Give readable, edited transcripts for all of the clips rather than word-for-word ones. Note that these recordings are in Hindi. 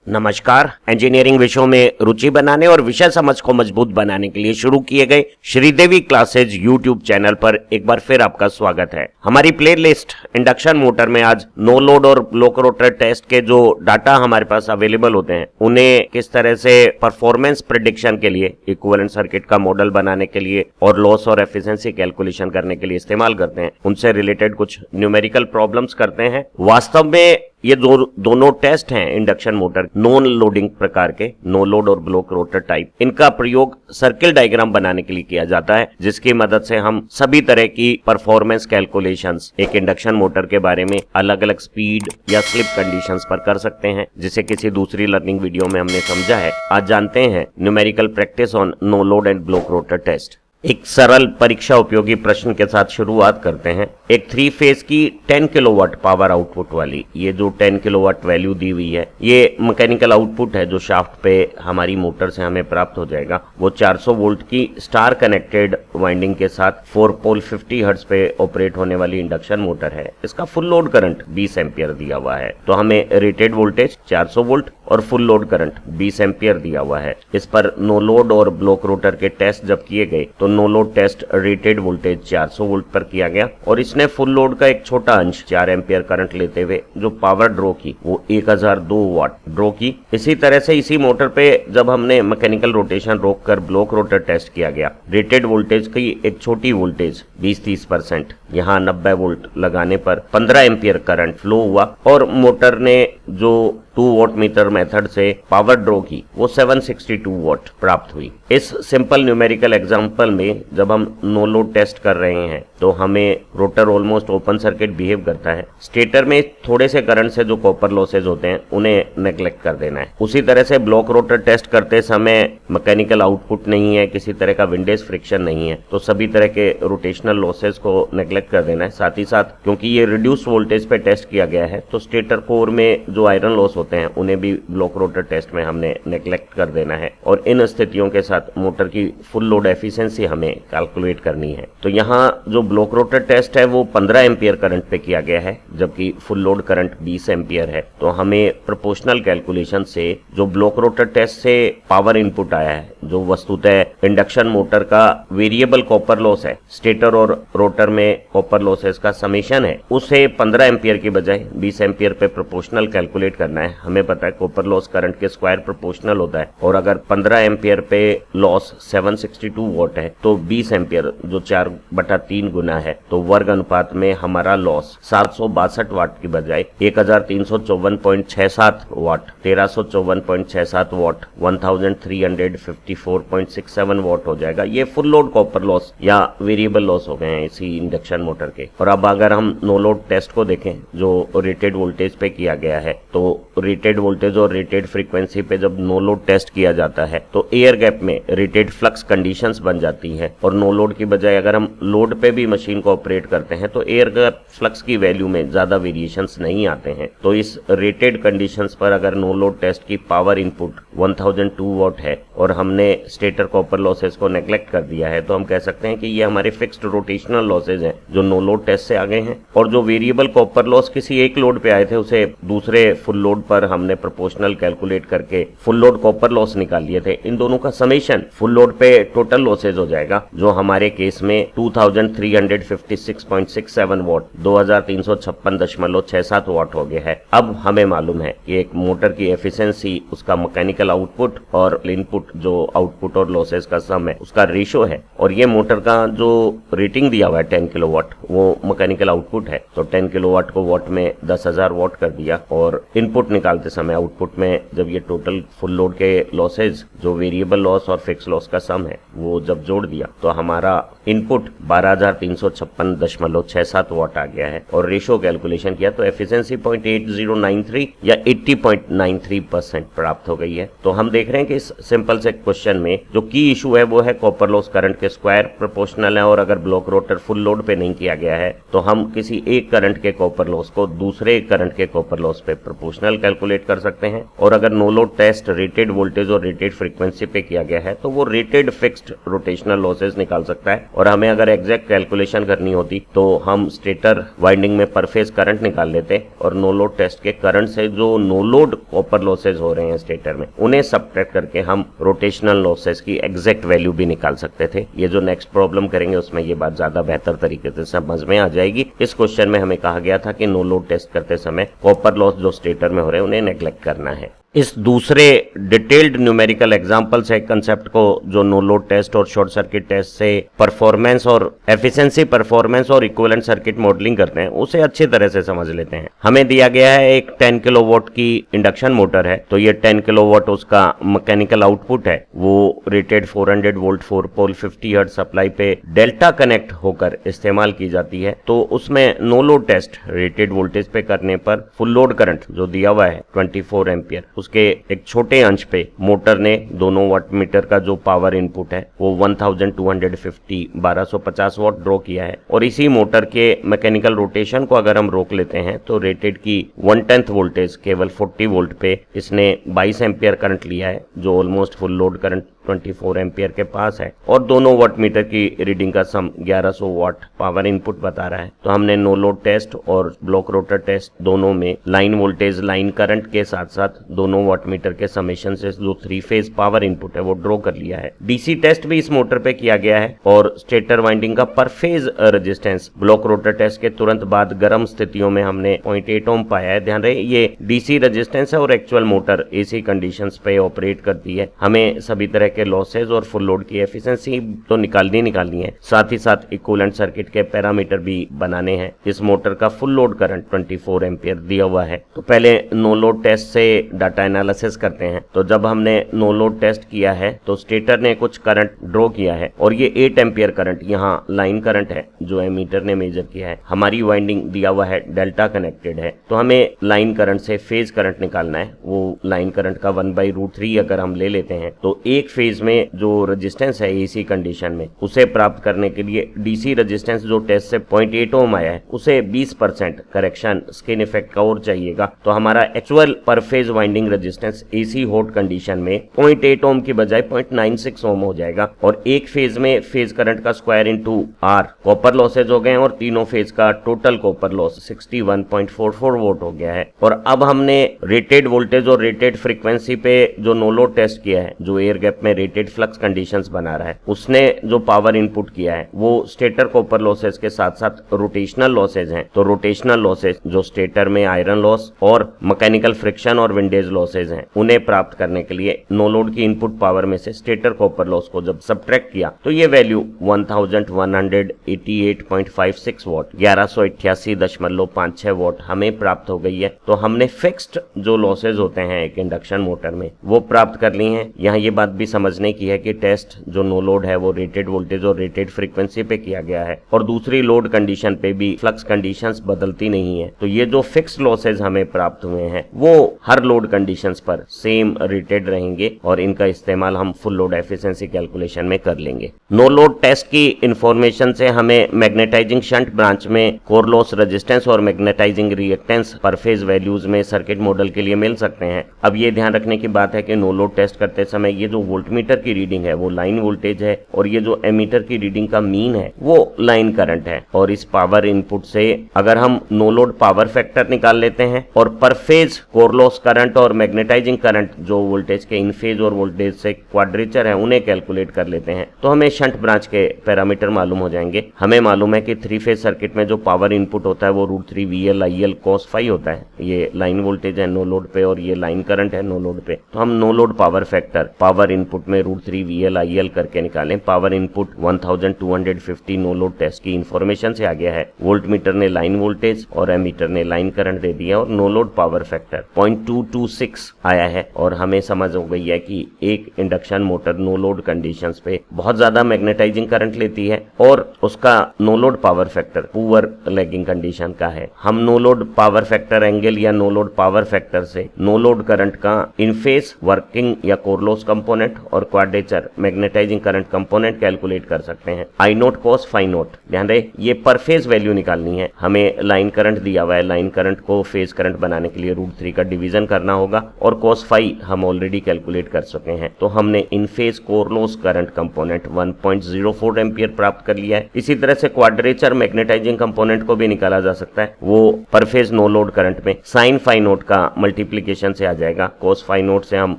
नमस्कार। इंजीनियरिंग विषयों में रुचि बनाने और विषय समझ को मजबूत बनाने के लिए शुरू किए गए श्रीदेवी क्लासेज यूट्यूब चैनल पर एक बार फिर आपका स्वागत है। हमारी प्लेलिस्ट इंडक्शन मोटर में आज नो लोड और ब्लॉक रोटर टेस्ट के जो डाटा हमारे पास अवेलेबल होते हैं उन्हें किस तरह से परफॉर्मेंस प्रेडिक्शन के लिए, इक्विवेलेंट सर्किट का मॉडल बनाने के लिए और लॉस और एफिशिएंसी कैलकुलेशन करने के लिए इस्तेमाल करते हैं, उनसे रिलेटेड कुछ न्यूमेरिकल प्रॉब्लम्स करते हैं। वास्तव में ये दोनों टेस्ट हैं इंडक्शन मोटर नॉन लोडिंग प्रकार के, नो लोड और ब्लॉक रोटर टाइप। इनका प्रयोग सर्किल डायग्राम बनाने के लिए किया जाता है, जिसकी मदद से हम सभी तरह की परफॉर्मेंस कैलकुलेशंस एक इंडक्शन मोटर के बारे में अलग अलग स्पीड या स्लिप कंडीशंस पर कर सकते हैं, जिसे किसी दूसरी लर्निंग वीडियो में हमने समझा है। आज जानते हैं numerical practice on no load and block rotor test. एक सरल परीक्षा उपयोगी प्रश्न के साथ शुरुआत करते हैं। एक 3 फेज की 10 किलोवाट पावर आउटपुट वाली, ये जो 10 किलोवाट वैल्यू दी हुई है, ये मैकेनिकल आउटपुट है जो शाफ्ट पे हमारी मोटर से हमें प्राप्त हो जाएगा। वो 400 वोल्ट की स्टार कनेक्टेड वाइंडिंग के साथ 4 पोल 50 हर्ट्ज पे ऑपरेट होने वाली इंडक्शन मोटर है। इसका फुल लोड करंट 20 एम्पियर दिया हुआ है, तो हमें रेटेड वोल्टेज 400 वोल्ट और फुल लोड करंट 20 एम्पियर दिया हुआ है। इस पर नो लोड और ब्लॉक रोटर के टेस्ट जब किए गए तो no load test rated voltage 400 volt पर किया गया और इसने फुल लोड का एक छोटा अंश 4 एम्पियर करंट लेते हुए जो पावर ड्रॉ की वो 1002 वाट ड्रॉ की। इसी तरह से इसी मोटर पे जब हमने मैकेनिकल रोटेशन रोककर ब्लॉक रोटर टेस्ट किया गया, रेटेड वोल्टेज की एक छोटी वोल्टेज 20-30%, यहाँ 90 वोल्ट लगाने पर 15 एम्पियर करंट फ्लो हुआ और मोटर ने जो 2 वॉट मीटर मेथड से पावर ड्रॉ की वो 762 वॉट प्राप्त हुई। इस सिंपल न्यूमेरिकल एग्जांपल में जब हम नो लोड टेस्ट कर रहे हैं तो हमें rotor almost open circuit behave करता है। स्टेटर में थोड़े से करंट से जो कॉपर लॉसेज होते हैं उन्हें नेग्लेक्ट कर देना है। उसी तरह से ब्लॉक रोटर टेस्ट करते समय मैकेनिकल आउटपुट नहीं है, किसी तरह का विंडेज फ्रिक्शन नहीं है, तो सभी तरह के रोटेशनल लॉसेज को नेग्लेक्ट कर देना है। साथ ही साथ क्योंकि ये रिड्यूस वोल्टेज पे टेस्ट किया गया है तो स्टेटर कोर में जो आयरन लॉस होते हैं उन्हें भी ब्लॉक रोटर टेस्ट में हमने नेग्लेक्ट कर देना है और इन स्थितियों के साथ मोटर की फुल लोड एफिशिएंसी हमें कैलकुलेट करनी है। तो यहाँ जो ब्लॉक रोटर टेस्ट है वो 15 एम्पियर करंट पे किया गया है, जबकि फुल लोड करंट 20 एम्पियर है। तो हमें प्रोपोर्शनल कैलकुलेशन से जो ब्लॉक रोटर टेस्ट से पावर इनपुट आया है, जो वस्तुतः इंडक्शन मोटर का वेरिएबल कॉपर लॉस है, स्टेटर और रोटर में कॉपर लॉसेस का समेशन है, उसे 15 एम्पियर की बजाय 20 एम्पियर पे प्रोपोर्शनल कैलकुलेट करना है। हमें पता है कॉपर लॉस करंट के स्क्वायर प्रोपोर्शनल होता है और अगर 15 एम्पियर पे लॉस 762 वॉट है तो 20 एम्पियर जो 4/3 गुना है, तो वर्ग अनुपात में हमारा लॉस 762 वाट की बजाय 1354.67 वाट, 1354.67 वाट, 1354.67 वाट हो जाएगा। ये फुल लोड कॉपर लॉस या वेरिएबल लॉस हो गए हैं इसी इंडक्शन मोटर के। और अब अगर हम नो लोड टेस्ट को देखें जो रेटेड वोल्टेज पे किया गया है, तो रेटेड वोल्टेज और रेटेड फ्रीक्वेंसी पे जब नो लोड टेस्ट किया जाता है तो एयर गैप में रेटेड फ्लक्स कंडीशंस बन जाती हैं और नो लोड की बजाय अगर हम लोड पे भी मशीन को ऑपरेट करते हैं तो एयर गैप फ्लक्स की वैल्यू में ज्यादा वेरिएशंस नहीं आते हैं। तो इस रेटेड कंडीशंस पर अगर नो लोड टेस्ट की पावर इनपुट 1002 वॉट है और हमने स्टेटर कॉपर लॉसेस को नेग्लेक्ट कर दिया है, तो हम कह सकते हैं कि ये हमारे फिक्स्ड रोटेशनल लॉसेज हैं जो नो लोड टेस्ट से आ गए हैं। और जो वेरिएबल कॉपर लॉस किसी एक लोड पे आए थे उसे दूसरे फुल लोड पर हमने प्रोपोर्शनल कैलकुलेट करके फुल लोड कॉपर लॉस निकाल लिए थे। इन दोनों का समेशन फुल लोड पे टोटल लॉसेज हो जाएगा, जो हमारे केस में 2356.67 वॉट, 2356.67 वॉट हो गया है। अब हमें मालूम है कि एक मोटर की एफिशिएंसी उसका मैकेनिकल आउटपुट और इनपुट जो आउटपुट और लॉसेज का सम है उसका रेशो है, और ये मोटर का जो रेटिंग दिया हुआ है 10 किलोवाट वो मैकेनिकल आउटपुट है। तो 10 किलोवाट को वॉट में 10,000 वॉट कर दिया और इनपुट निकालते समय आउटपुट में जब ये टोटल फुल लोड के लॉसेज जो वेरिएबल लॉस और फिक्स लॉस का सम है वो जब जोड़ दिया तो हमारा इनपुट 12,356.67 वॉट आ गया है और रेशो कैलकुलेशन किया तो एफिशिएंसी 0.8093 या 80.93% प्राप्त हो गई है। तो हम देख रहे हैं कि इस सिंपल से क्वेश्चन में जो की इशू है वो है कॉपर लॉस करंट के स्क्वायर प्रोपोर्शनल है, और अगर ब्लॉक रोटर फुल लोड पे नहीं किया गया है तो हम किसी एक करंट के कॉपर लॉस को दूसरे करंट के कॉपर लॉस पे प्रोपोर्शनल कैलकुलेट कर सकते हैं। और अगर no load test rated voltage और रेटेड फ्रीक्वेंसी पे किया गया है तो वो रेटेड फिक्स्ड रोटेशनल लॉसेज निकाल सकता है और हमें अगर एग्जैक्ट कैलकुलेशन करनी होती तो हम स्टेटर वाइंडिंग में पर फेज करंट निकाल लेते और नो लोड टेस्ट के करंट से जो नो लोड कॉपर लॉसेज हो रहे हैं स्टेटर में उन्हें सबट्रैक्ट करके हम रोटेशनल लॉसेज की एग्जैक्ट वैल्यू भी निकाल सकते थे। ये जो नेक्स्ट प्रॉब्लम करेंगे उसमें ये बात ज्यादा बेहतर तरीके से समझ में आ जाएगी। इस क्वेश्चन में हमें कहा गया था कि नो लोड टेस्ट करते समय कॉपर लॉस जो स्टेटर में हो रहे हैं उन्हें नेग्लेक्ट करना है। इस दूसरे डिटेल्ड न्यूमेरिकल एग्जांपल से कंसेप्ट को जो नो लोड टेस्ट और शॉर्ट सर्किट टेस्ट से परफॉर्मेंस और एफिशिएंसी परफॉर्मेंस और इक्विवेलेंट सर्किट मॉडलिंग करते हैं उसे अच्छी तरह से समझ लेते हैं। हमें दिया गया है एक 10 किलोवाट की इंडक्शन मोटर है, तो ये 10 किलोवाट उसका मैकेनिकल आउटपुट है, वो rated 400 volt 4 pole 50 hertz supply पे डेल्टा कनेक्ट होकर इस्तेमाल की जाती है। तो उसमें no load test rated voltage पे करने पर फुल लोड करंट जो दिया हुआ है 24 एम्पियर, उसके एक छोटे अंश पे मोटर ने दोनों वाट मीटर का जो पावर इनपुट है वो 1250 वाट ड्रॉ किया है। और इसी मोटर के मैकेनिकल रोटेशन को अगर हम रोक लेते हैं तो रेटेड की 1/10 वोल्टेज केवल 40 वोल्ट पे इसने 22 एम्पियर करंट लिया है, जो almost full load current 24 ampere के पास है। और दोनों वाट मीटर की रीडिंग का सम 1100 वाट पावर इनपुट बता रहा है। तो हमने नो लोड टेस्ट और ब्लॉक रोटर टेस्ट दोनों में लाइन वोल्टेज लाइन करंट के साथ साथ दोनों वाट मीटर के समेशन से जो 3 फेज पावर इनपुट है वो ड्रॉ कर लिया है। डीसी टेस्ट भी इस मोटर पे किया गया है और स्टेटर वाइंडिंग का per phase resistance block rotor test के तुरंत बाद गर्म स्थितियों में हमने 0.8 ओम पाया है। ध्यान रहे ये डीसी रेजिस्टेंस है और एक्चुअल मोटर एसी कंडीशंस पे ऑपरेट करती है। हमें सभी तरह के लॉसेज और फुल लोड की एफिशिएंसी तो निकालनी है, साथ ही साथ इक्विवेलेंट सर्किट के पैरामीटर भी बनाने हैं। इस मोटर का फुल लोड करंट 24 एम्पियर दिया हुआ है। तो पहले नो लोड टेस्ट से डाटा एनालिसिस करते हैं। तो जब हमने नो लोड टेस्ट किया है तो स्टेटर ने कुछ करंट ड्रॉ किया है और ये 8 एम्पियर करंट यहाँ लाइन करंट है जो एमीटर ने मेजर किया है। हमारी वाइंडिंग दिया हुआ है डेल्टा कनेक्टेड है, तो हमें लाइन करंट से फेज करंट निकालना है। वो लाइन करंट का 1/√3 अगर हम ले लेते हैं तो एक फेज में जो रेजिस्टेंस है एसी कंडीशन में उसे प्राप्त करने के लिए डीसी रेजिस्टेंस जो टेस्ट से 0.8 ओम आया है उसे 20% करेक्शन स्किन इफेक्ट का और चाहिएगा। तो हमारा एक्चुअल पर phase winding resistance AC hot condition में 0.8 ओम की बजाय 0.96 ओम हो जाएगा। और एक फेज में फेज करंट का square into r copper losses हो गए और तीनों फेज का टोटल कॉपर लॉस 61.44 वोल्ट हो गया है। और अब हमने रेटेड वोल्टेज और रेटेड फ्रीक्वेंसी पे जो नो लोड टेस्ट किया है, जो एयर गैप में रेटेड फ्लक्स कंडीशंस बना रहा है, उसने जो पावर इनपुट किया है वो स्टेटर कॉपर लॉसेज के साथ साथ रोटेशनल लॉसेज हैं। तो रोटेशनल लॉसेज जो स्टेटर में आयरन लॉस और मैकेनिकल फ्रिक्शन और विंडेज लॉसेज हैं उन्हें प्राप्त करने के लिए नो लोड की इनपुट पावर में से स्टेटर कॉपर लॉस को जब सबट्रैक्ट किया तो ये वैल्यू 1188.56 वॉट 1188.56 वॉट हमें प्राप्त हो गई है। तो हमने फिक्स्ड जो लॉसेज होते हैं एक इंडक्शन मोटर में वो प्राप्त कर ली हैं। यहाँ ये बात भी समझने की है कि टेस्ट जो नो लोड है वो रेटेड वोल्टेज और रेटेड फ्रीक्वेंसी पे किया गया है और दूसरी लोड कंडीशन पे भी फ्लक्स कंडीशंस बदलती नहीं है। तो ये जो फिक्स्ड लॉसेज हमें प्राप्त हुए हैं वो हर लोड कंडीशंस पर सेम रेटेड रहेंगे और इनका इस्तेमाल हम फुल लोड एफिशिएंसी कैलकुलेशन में कर लेंगे। नो लोड टेस्ट की इंफॉर्मेशन से हमें मैग्नेटाइजिंग शंट ब्रांच में कोर लॉस रेजिस्टेंस और मैग्नेटाइजिंग रिएक्टेंस पर फेज वैल्यूज में सर्किट मॉडल के लिए मिल सकते हैं। अब ये ध्यान रखने की बात है कि नो लोड टेस्ट करते समय ये जो वोल्टमीटर की रीडिंग है वो लाइन वोल्टेज है और ये जो एमीटर की रीडिंग का मीन है वो लाइन करंट है। और इस पावर इनपुट से अगर हम नो लोड पावर फैक्टर निकाल लेते हैं और पर फेज कोर लॉस करंट और मैग्नेटाइजिंग करंट जो वोल्टेज के इन फेज और वोल्टेज से क्वाड्रेचर है उन्हें कैलकुलेट कर लेते हैं तो हमें शंट ब्रांच के पैरामीटर मालूम हो जाएंगे। हमें मालूम है कि 3 फेज सर्किट में जो पावर इनपुट होता है वो √3 VL IL cos phi होता है। ये लाइन वोल्टेज है नो लोड पे और ये लाइन करंट है नो लोड पे। तो हम no load power factor power input में √3 VL IL करके निकालें। Power input 1250 no load test की इंफॉर्मेशन से आ गया है। वोल्ट मीटर ने लाइन वोल्टेज और एमीटर ने लाइन करंट दे दिया और नो लोड पावर फैक्टर 0.226 आया है। और हमें समझ हो गई है कि एक induction motor no load conditions पे बहुत ज्यादा मैग्नेटाइजिंग करंट लेती है और उसका no load power factor poor lagging condition का है। हम no load power factor angle या नो लोड पावर फैक्टर से नो लोड करंट का इन फेज वर्किंग या कोर लॉस कंपोनेंट और quadrature magnetising current component calculate कर सकते हैं। I naught cos phi naught, ध्यान रहे ये पर फेज वैल्यू निकालनी है। हमें लाइन करंट दिया हुआ है, लाइन करंट को फेज करंट बनाने के लिए √3 का डिवीजन करना होगा और कॉस फाई हम ऑलरेडी कैलकुलेट कर चुके हैं। तो हमने in phase core loss current component 1.04 ampere प्राप्त कर लिया है। इसी तरह से क्वाड्रेचर मैग्नेटाइजिंग कंपोनेंट को भी निकाला जा सकता है, वो पर फेज नो लोड करंट में साइन फाई नोट का मल्टीप्लीकेशन से आ जाएगा। कॉस फाई नोट से हम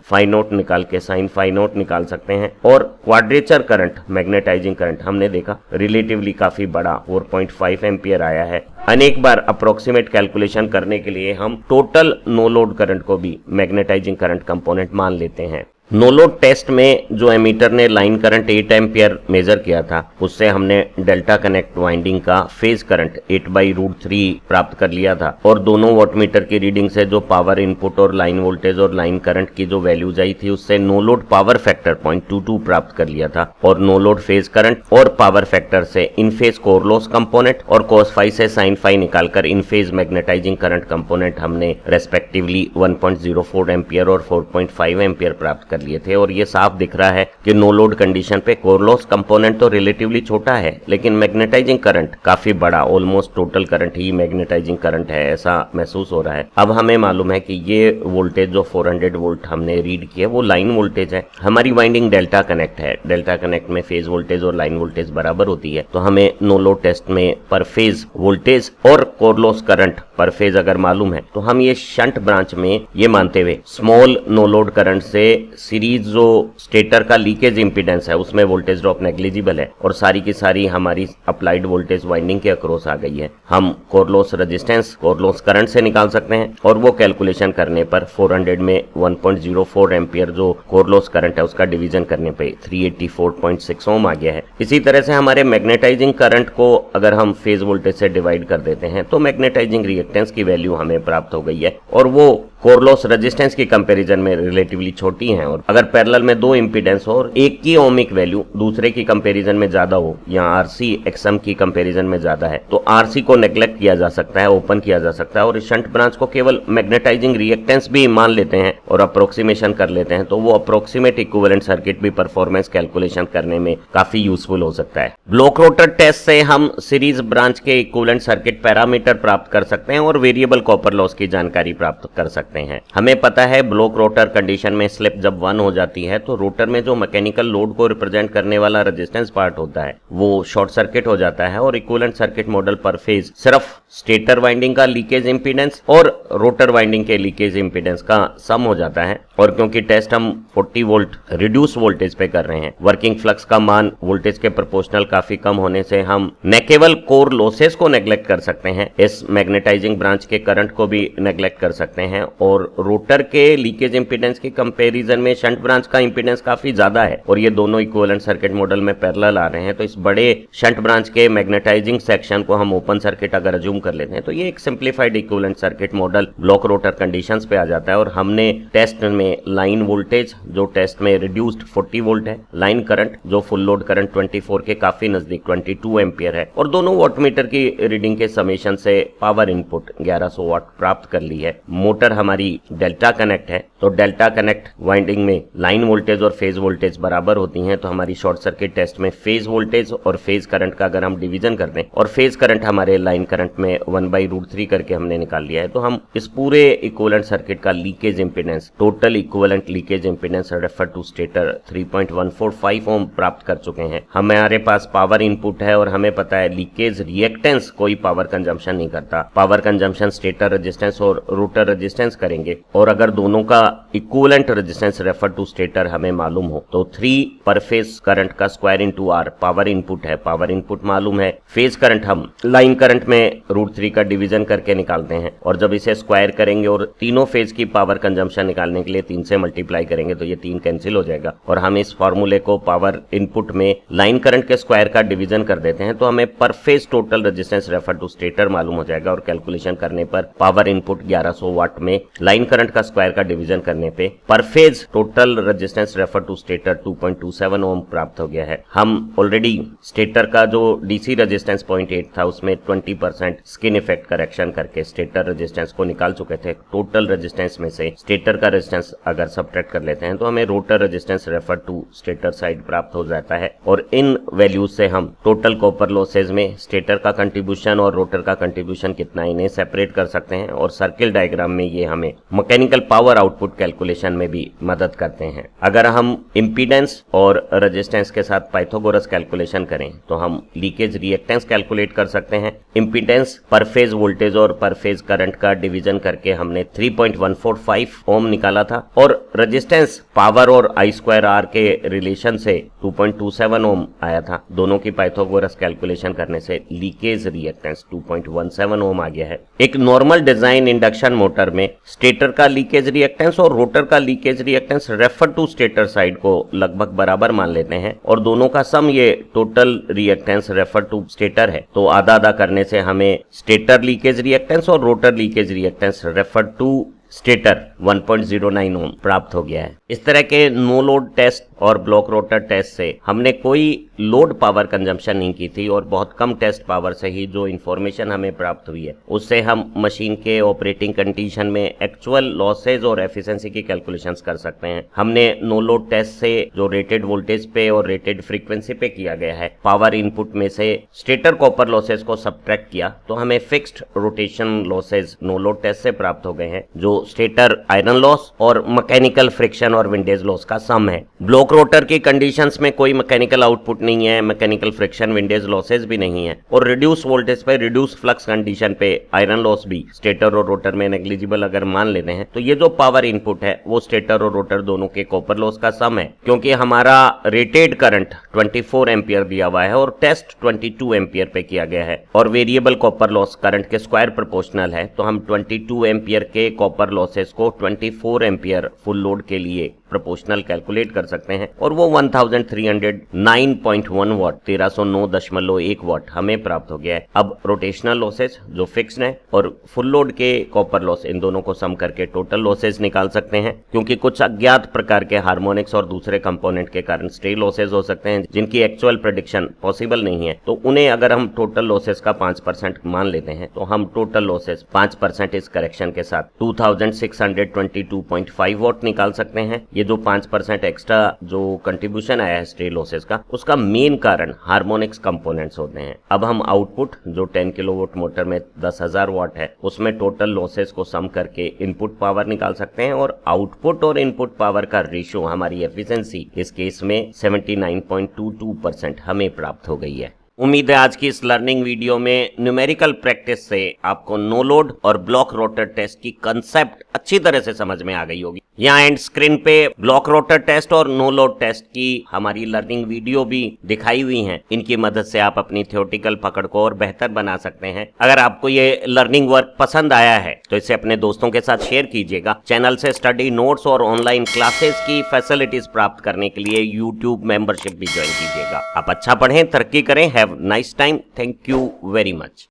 फाई नोट निकाल के साइन फाई नोट निकाल सकते हैं। और क्वाड्रेचर करंट मैग्नेटाइजिंग करंट हमने देखा रिलेटिवली काफी बड़ा 4.5 एम्पियर आया है। अनेक बार अप्रोक्सीमेट कैलकुलेशन करने के लिए हम टोटल नो लोड करंट को भी मैग्नेटाइजिंग करंट कंपोनेंट मान लेते हैं। नो लोड टेस्ट में जो एमीटर ने लाइन करंट 8 एम्पियर मेजर किया था, उससे हमने डेल्टा कनेक्ट वाइंडिंग का फेज करंट 8/√3 प्राप्त कर लिया था और दोनों वॉटमीटर की रीडिंग से जो पावर इनपुट और लाइन वोल्टेज और लाइन करंट की जो वैल्यूज आई थी, उससे नो लोड पावर फैक्टर 0.22 प्राप्त कर लिया था। और नो लोड फेज करंट और पावर फैक्टर से इन फेज कोर लॉस कंपोनेंट और कॉस फाई से साइन फाई निकालकर इन फेज मैग्नेटाइजिंग करंट कंपोनेंट हमने रेस्पेक्टिवली 1.04 एम्पियर और 4.5 एम्पियर प्राप्त कर लिए थे। और ये साफ दिख रहा है कि नो लोड कंडीशन पे कोर लॉस कंपोनेंट तो रिलेटिवली छोटा है, लेकिन मैग्नेटाइजिंग करंट काफी बड़ा, ऑलमोस्ट टोटल करंट ही मैग्नेटाइजिंग करंट है, ऐसा महसूस हो रहा है। अब हमें मालूम है कि ये वोल्टेज जो 400 वोल्ट हमने रीड किया वो लाइन वोल्टेज है। हमारी वाइंडिंग डेल्टा कनेक्ट है, डेल्टा कनेक्ट में फेज वोल्टेज और लाइन वोल्टेज बराबर होती है। तो हमें नो लोड टेस्ट में पर फेज वोल्टेज और कोर लॉस करंट पर फेज अगर मालूम है, तो हम ये शंट ब्रांच में ये मानते हुए स्मॉल नो लोड करंट से सीरीज जो स्टेटर का लीकेज इंपीडेंस है उसमें वोल्टेज ड्रॉप नेग्लिजिबल है और सारी की सारी हमारी अप्लाइड वोल्टेज वाइंडिंग के अक्रॉस आ गई है। हम core loss resistance core loss current से निकाल सकते हैं और वो कैलकुलेशन करने पर 400 में 1.04 एम्पियर जो कोर लॉस करंट है उसका डिवीजन करने पे 384.6 ओम आ गया है। इसी तरह से हमारे मैग्नेटाइजिंग करंट को अगर हम फेज वोल्टेज से डिवाइड कर देते हैं तो मैग्नेटाइजिंग रिएक्टेंस की वैल्यू हमें प्राप्त हो गई है और वो कोर लॉस रेजिस्टेंस की कंपैरिजन में रिलेटिवली छोटी है। और अगर पैरेलल में दो इंपीडेंस हो और एक की ओमिक वैल्यू दूसरे की कंपैरिजन में ज्यादा हो, या आरसी एक्सएम की कंपैरिजन में ज्यादा है, तो आरसी को नेग्लेक्ट किया जा सकता है, ओपन किया जा सकता है और इस शंट ब्रांच को केवल मैग्नेटाइजिंग रिएक्टेंस भी मान लेते हैं और अप्रोक्सीमेशन कर लेते हैं, तो वो अप्रोक्सीमेट इक्विवेलेंट सर्किट भी परफॉर्मेंस कैलकुलेशन करने में काफी यूजफुल हो सकता है। ब्लॉक रोटर टेस्ट से हम सीरीज ब्रांच के इक्विवेलेंट सर्किट पैरामीटर प्राप्त कर सकते हैं और वेरिएबल कॉपर लॉस की जानकारी प्राप्त कर सकते हैं। हमें पता है ब्लॉक रोटर कंडीशन में स्लिप जब 1 हो जाती है तो रोटर में जो मैकेनिकल लोड को रिप्रेजेंट करने वाला रेजिस्टेंस पार्ट होता है वो शॉर्ट सर्किट हो जाता है और इक्विवेलेंट सर्किट मॉडल पर फेज सिर्फ स्टेटर वाइंडिंग का लीकेज इंपीडेंस और रोटर वाइंडिंग के लीकेज इंपीडेंस का सम हो जाता है। और क्योंकि टेस्ट हम 40 वोल्ट रिड्यूस वोल्टेज पे कर रहे हैं, वर्किंग फ्लक्स का मान वोल्टेज के प्रोपोर्शनल काफी कम होने से हम न केवल कोर लॉसेस को नेग्लेक्ट कर सकते हैं, इस मैग्नेटाइजिंग ब्रांच के करंट को भी नेग्लेक्ट कर सकते हैं और रोटर के लीकेज इंपीडेंस के कंपैरिजन में शंट ब्रांच का इंपीडेंस काफी ज्यादा है और ये दोनों इक्विवेलेंट सर्किट मॉडल में पैरेलल आ रहे हैं। तो इस बड़े शंट ब्रांच के मैग्नेटाइजिंग सेक्शन को हम ओपन सर्किट अगर अज्यूम कर लेते हैं तो ये एक simplified equivalent circuit model block rotor conditions पे आ जाता है। और हमने टेस्ट में लाइन वोल्टेज जो टेस्ट में रिड्यूस्ड 40 वोल्ट है, लाइन करंट जो फुल लोड करंट 24 के काफी नजदीक 22 एम्पियर है और दोनों वॉटमीटर की रीडिंग के समेशन से पावर इनपुट 1100 वाट प्राप्त कर ली है। मोटर हमारी डेल्टा कनेक्ट है तो डेल्टा कनेक्ट वाइंडिंग में लाइन वोल्टेज और फेज वोल्टेज बराबर होती हैं, तो हमारी शॉर्ट सर्किट टेस्ट में फेज वोल्टेज और फेज करंट का अगर हम डिवीजन कर दें और फेज करंट हमारे लाइन करंट में 1/√3 करके हमने निकाल लिया है, तो हम इस पूरे इक्विवेलेंट सर्किट का leakage impedance total equivalent leakage impedance refer to stator 3.145 ohm प्राप्त कर चुके हैं। हमारे पास पावर इनपुट है और हमें पता है लीकेज रिएक्टेंस कोई पावर कंजम्पशन नहीं करता, पावर कंजम्पशन स्टेटर रेजिस्टेंस और रोटर रेजिस्टेंस करेंगे। और अगर दोनों का equivalent resistance refer to stator हमें मालूम हो तो 3 पर फेज करंट का square into r power input है, पावर इनपुट मालूम है, फेज करंट हम लाइन करंट में √3 का डिवीजन करके निकालते हैं और जब इसे स्क्वायर करेंगे और तीनों फेज की पावर कंजम्पशन निकालने के लिए 3 से मल्टीप्लाई करेंगे तो ये 3 कैंसिल हो जाएगा और हम इस फॉर्मूले को पावर इनपुट में लाइन करंट के स्क्वायर का डिवीजन कर देते हैं तो हमें per phase total resistance refer to stator मालूम हो जाएगा और कैलकुलेशन करने पर पावर इनपुट 1100 वाट में लाइन करंट का स्क्वायर का डिवीजन करने पे per phase total resistance refer to stator 2.27 ohm प्राप्त हो गया है। हम ऑलरेडी स्टेटर का जो डीसी रेजिस्टेंस 0.8 था उसमें 20% स्किन इफेक्ट करेक्शन करके स्टेटर रेजिस्टेंस को निकाल चुके थे। टोटल रेजिस्टेंस में से स्टेटर का रेजिस्टेंस अगर सब्ट्रैक्ट कर लेते हैं तो हमें rotor resistance refer to stator side प्राप्त हो जाता है और इन वैल्यूज से हम टोटल कॉपर लॉसेज में स्टेटर का कंट्रीब्यूशन और रोटर का कंट्रीब्यूशन कितना इन्हें सेपरेट कर सकते हैं और सर्किल डायग्राम में ये हमें मैकेनिकल पावर आउटपुट कैलकुलेशन में भी मदद करते हैं। अगर हम इंपीडेंस और रेजिस्टेंस के साथ पाइथागोरस कैलकुलेशन करें तो हम लीकेज रिएक्टेंस कैलकुलेट कर सकते हैं। इंपीडेंस पर फेज वोल्टेज और पर फेज करंट का डिवीजन करके हमने 3.145 ओम निकाला था और रेजिस्टेंस पावर और आई स्क्वायर आर के रिलेशन से 2.27 ओम आया था। दोनों की पाइथागोरस कैलकुलेशन करने से लीकेज रिएक्टेंस 2.17 ओम आ गया है। एक नॉर्मल डिजाइन इंडक्शन मोटर में स्टेटर का लीकेज रिएक्टेंस और रोटर का leakage reactance refer to stator side को लगभग बराबर मान लेते हैं और दोनों का सम ये total reactance refer to stator है। तो आधा आधा करने से हमें स्टेटर लीकेज रिएक्टेंस और rotor leakage reactance refer to stator 1.09 ohm प्राप्त हो गया है। इस तरह के नो लोड टेस्ट और ब्लॉक रोटर टेस्ट से हमने कोई लोड पावर कंजम्पशन नहीं की थी और बहुत कम टेस्ट पावर से ही जो इंफॉर्मेशन हमें प्राप्त हुई है उससे हम मशीन के ऑपरेटिंग कंडीशन में एक्चुअल लॉसेज और एफिशिएंसी की कैलकुलेशंस कर सकते हैं। हमने नो लोड टेस्ट से जो रेटेड वोल्टेज पे और रेटेड फ्रीक्वेंसी पे किया गया है पावर इनपुट में से स्टेटर कॉपर लॉसेज को सब्ट्रैक्ट किया तो हमें fixed rotation losses no load test से प्राप्त हो गए हैं जो स्टेटर आयरन लॉस और मैकेनिकल फ्रिक्शन और विंडेज लॉस का सम है। ब्लॉक रोटर की कंडीशंस में कोई मैकेनिकल आउटपुट नहीं है, मैकेनिकल फ्रिक्शन विंडेज लॉसेज भी नहीं है और रिड्यूस वोल्टेज पे रिड्यूस फ्लक्स कंडीशन पे आयरन लॉस भी स्टेटर और रोटर में नेग्लिजिबल अगर मान लेते हैं तो ये जो पावर इनपुट है वो स्टेटर और रोटर दोनों के कॉपर लॉस का सम है। क्योंकि हमारा रेटेड करंट 24 एम्पियर दिया हुआ है और टेस्ट 22 एम्पियर पे किया गया है और वेरिएबल कॉपर लॉस करंट के स्क्वायर प्रोपोर्शनल है तो हम 22 एम्पियर के कॉपर लॉसेस को 24 एम्पियर फुल लोड के लिए प्रोपोर्शनल कैलकुलेट कर सकते हैं और वो 1309.1 वाट 1309.1 वाट हमें प्राप्त हो गया है। अब रोटेशनल लॉसेस जो फिक्स्ड है और फुल लोड के कॉपर लॉस इन दोनों को सम करके टोटल लॉसेस निकाल सकते हैं। क्योंकि कुछ अज्ञात प्रकार के हार्मोनिक्स और दूसरे कंपोनेंट के कारण स्ट्रे लॉसेस हो सकते हैं जिनकी एक्चुअल प्रेडिक्शन पॉसिबल नहीं है तो उन्हें अगर हम टोटल लॉसेस का 5% मान लेते हैं तो हम टोटल लॉसेस 5% इस करेक्शन के साथ 2622.5 वाट निकाल सकते हैं। ये जो 5% एक्स्ट्रा जो कंट्रीब्यूशन आया है स्ट्रे लॉसेस का उसका मेन कारण हार्मोनिक्स कंपोनेंट्स होते हैं। अब हम आउटपुट जो 10 किलोवाट मोटर में 10,000 वाट है उसमें टोटल लॉसेस को सम करके इनपुट पावर निकाल सकते हैं और आउटपुट और इनपुट पावर का रेशियो हमारी एफिशिएंसी इस केस में 79.22% हमें प्राप्त हो गई है। उम्मीद है आज की इस लर्निंग वीडियो में न्यूमेरिकल प्रैक्टिस से आपको नो लोड और ब्लॉक रोटर टेस्ट की कंसेप्ट अच्छी तरह से समझ में आ गई होगी। यहाँ एंड स्क्रीन पे ब्लॉक रोटर टेस्ट और नो लोड टेस्ट की हमारी लर्निंग वीडियो भी दिखाई हुई हैं। इनकी मदद से आप अपनी थ्योरेटिकल पकड़ को और बेहतर बना सकते हैं। अगर आपको ये लर्निंग वर्क पसंद आया है तो इसे अपने दोस्तों के साथ शेयर कीजिएगा। चैनल से स्टडी नोट्स और ऑनलाइन क्लासेस की फैसिलिटीज प्राप्त करने के लिए यूट्यूब मेंबरशिप भी ज्वाइन कीजिएगा। आप अच्छा पढ़ें, तरक्की करें। Have nice time. Thank you very much.